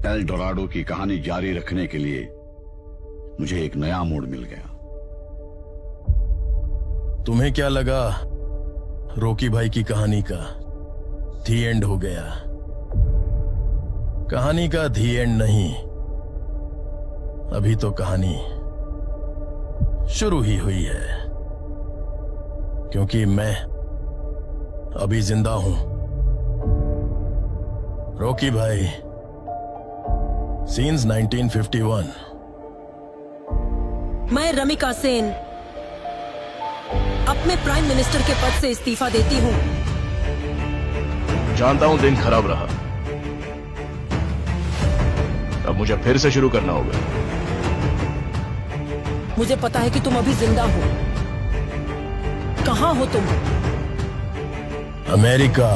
L Dorado की कहानी जारी रखने के लिए मुझे एक नया मोड़ मिल गया। तुम्हें क्या लगा रॉकी भाई की कहानी का दी एंड हो गया? कहानी का दी एंड नहीं, अभी तो कहानी शुरू ही हुई है, क्योंकि मैं अभी जिंदा हूं। रॉकी भाई, सीन्स 1951। मैं रमिका सेन अपने प्राइम मिनिस्टर के पद से इस्तीफा देती हूँ। जानता हूं दिन खराब रहा, अब मुझे फिर से शुरू करना होगा। मुझे पता है कि तुम अभी जिंदा हो। कहाँ हो तुम? अमेरिका।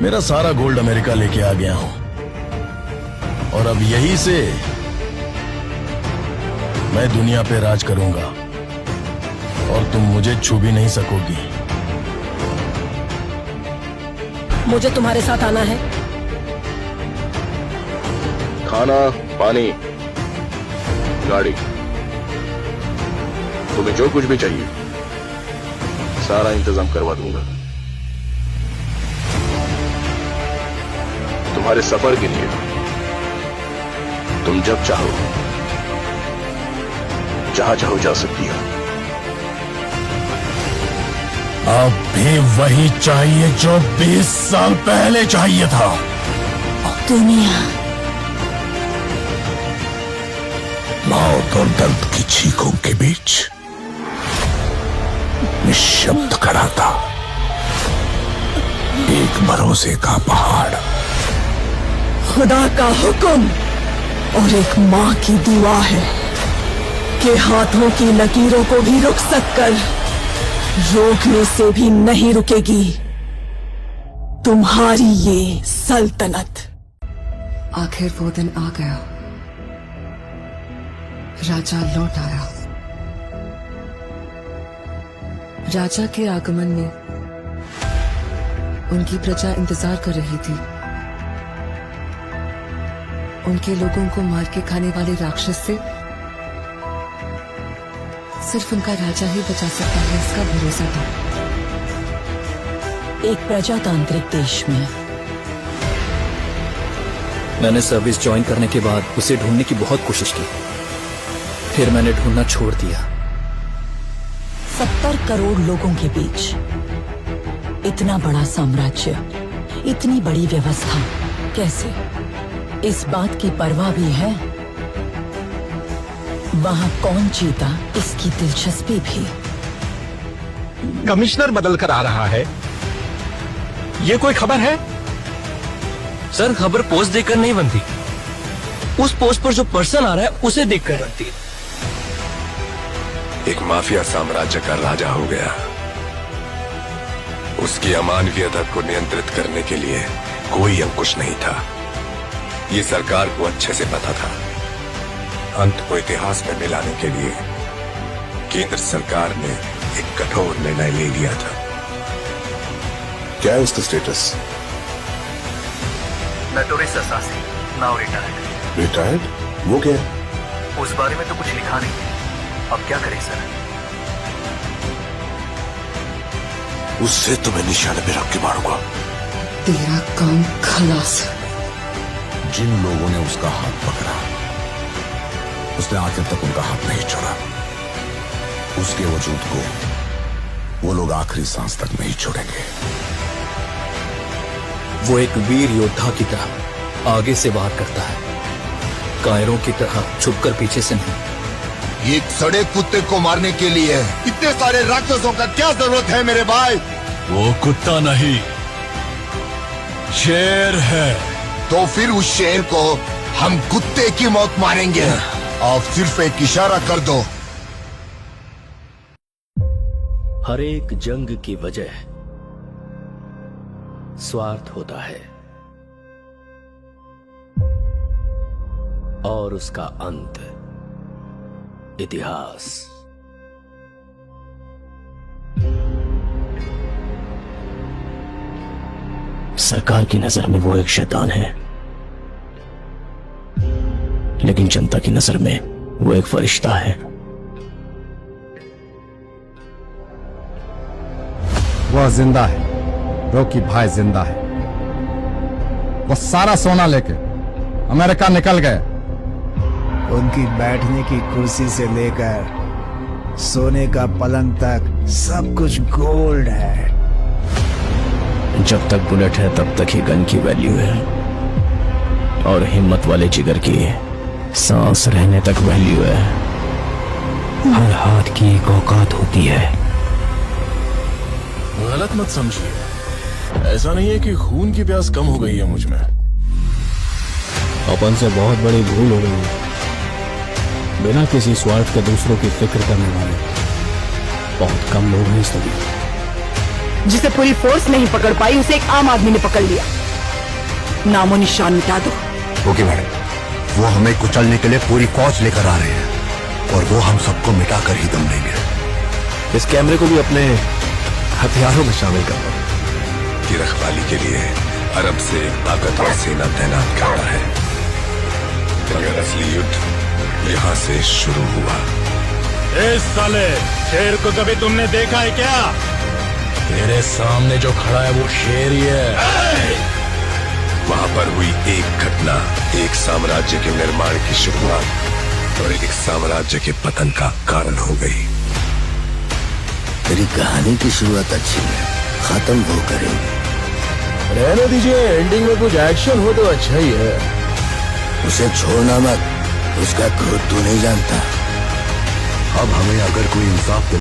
मेरा सारा गोल्ड अमेरिका लेके आ गया हूं, और अब यहीं से मैं दुनिया पे राज करूंगा, और तुम मुझे छू भी नहीं सकोगी। मुझे तुम्हारे साथ आना है। खाना, पानी, गाड़ी, तुम्हें जो कुछ भी चाहिए सारा इंतजाम करवा दूंगा। तुम्हारे सफर के लिए तुम जब चाहो जहां चाहो जा सकती हो। अब भी वही चाहिए जो 20 साल पहले चाहिए था। दुनिया मौत और दर्द की चीखों के बीच निशब्द खड़ा था एक भरोसे का पहाड़, खुदा का हुक्म और एक माँ की दुआ है कि हाथों की लकीरों को भी रुखसत कर रोकने से भी नहीं रुकेगी तुम्हारी ये सल्तनत। आखिर वो दिन आ गया। राजा लौट आया। राजा के आगमन में उनकी प्रजा इंतजार कर रही थी। उनके लोगों को मार के खाने वाले राक्षस से सिर्फ उनका राजा ही बचा सकता है, इसका भरोसा था। एक प्रजातांत्रिक देश में मैंने सर्विस ज्वाइन करने के बाद उसे ढूंढने की बहुत कोशिश की, फिर मैंने ढूंढना छोड़ दिया। 70 करोड़ लोगों के बीच इतना बड़ा साम्राज्य, इतनी बड़ी व्यवस्था, कैसे? इस बात की परवाह भी है वहां कौन जीता, इसकी दिलचस्पी भी। कमिश्नर बदल कर आ रहा है, ये कोई खबर है? सर, खबर पोस्ट देखकर नहीं बनती, उस पोस्ट पर जो पर्सन आ रहा है उसे देखकर बनती है। एक माफिया साम्राज्य का राजा हो गया। उसकी अमानवीयता को नियंत्रित करने के लिए कोई अंकुश नहीं था। ये सरकार को अच्छे से पता था। अंत को इतिहास में मिलाने के लिए केंद्र सरकार ने एक कठोर निर्णय ले लिया था। क्या है उसका status? Notorious assassin, now retired. Retired? वो क्या है? उस बारे में तो कुछ लिखा नहीं। अब क्या करें सर? उससे तुम्हें निशाने पे रख के मारूंगा। तेरा काम खलास। जिन लोगों ने उसका हाथ पकड़ा, उसने आखिर तक उनका हाथ नहीं छोड़ा। उसके वजूद को वो लोग आखिरी सांस तक नहीं छोड़ेंगे। वो एक वीर योद्धा की तरह आगे से वार करता है, कायरों की तरह छुपकर पीछे से नहीं। एक सड़े कुत्ते को मारने के लिए इतने सारे राक्षसों का क्या जरूरत है मेरे भाई? वो कुत्ता नहीं, शेर है। तो फिर उस शेर को हम कुत्ते की मौत मारेंगे। आप सिर्फ एक इशारा कर दो। हर एक जंग की वजह स्वार्थ होता है, और उसका अंत इतिहास। सरकार की नजर में वो एक शैतान है, लेकिन जनता की नजर में वो एक फरिश्ता है। वह जिंदा है, रॉकी भाई जिंदा है। वो सारा सोना लेके अमेरिका निकल गए। उनकी बैठने की कुर्सी से लेकर सोने का पलंग तक सब कुछ गोल्ड है। जब तक बुलेट है तब तक ही गन की वैल्यू है, और हिम्मत वाले जिगर की सांस रहने तक वैल्यू है। हर हाथ की एक औकात होती है। गलत मत समझिए, ऐसा नहीं है कि खून की प्यास कम हो गई है मुझ में। अपन से बहुत बड़ी भूल हो गई है। बिना किसी स्वार्थ के दूसरों की फिक्र करने वाले बहुत कम लोग हैं इस दुनिया। जिसे पूरी फोर्स नहीं पकड़ पाई उसे एक आम आदमी ने पकड़ लिया। नामो निशान मिटा दो। ओके मैडम, वो हमें कुचलने के लिए पूरी फौज लेकर आ रहे हैं और वो हम सबको मिटा कर ही दम लेंगे। इस कैमरे को भी अपने हथियारों में शामिल कर लो। की रखवाली के लिए अरब से एक ताकतवर सेना तैनात करता है, मगर असली युद्ध यहाँ से शुरू हुआ। इस साले शेर को कभी तुमने देखा है क्या? तेरे सामने जो खड़ा है वो शेर ही है। वहां पर हुई एक घटना एक साम्राज्य के निर्माण की शुरुआत और एक साम्राज्य के पतन का कारण हो गई। तेरी कहानी की शुरुआत अच्छी है, खत्म वो करेंगे। रहने दीजिए, एंडिंग में कुछ एक्शन हो तो अच्छा ही है। उसे छोड़ना मत, उसका क्रोध तू नहीं जानता। अब हमें अगर कोई इंसाफ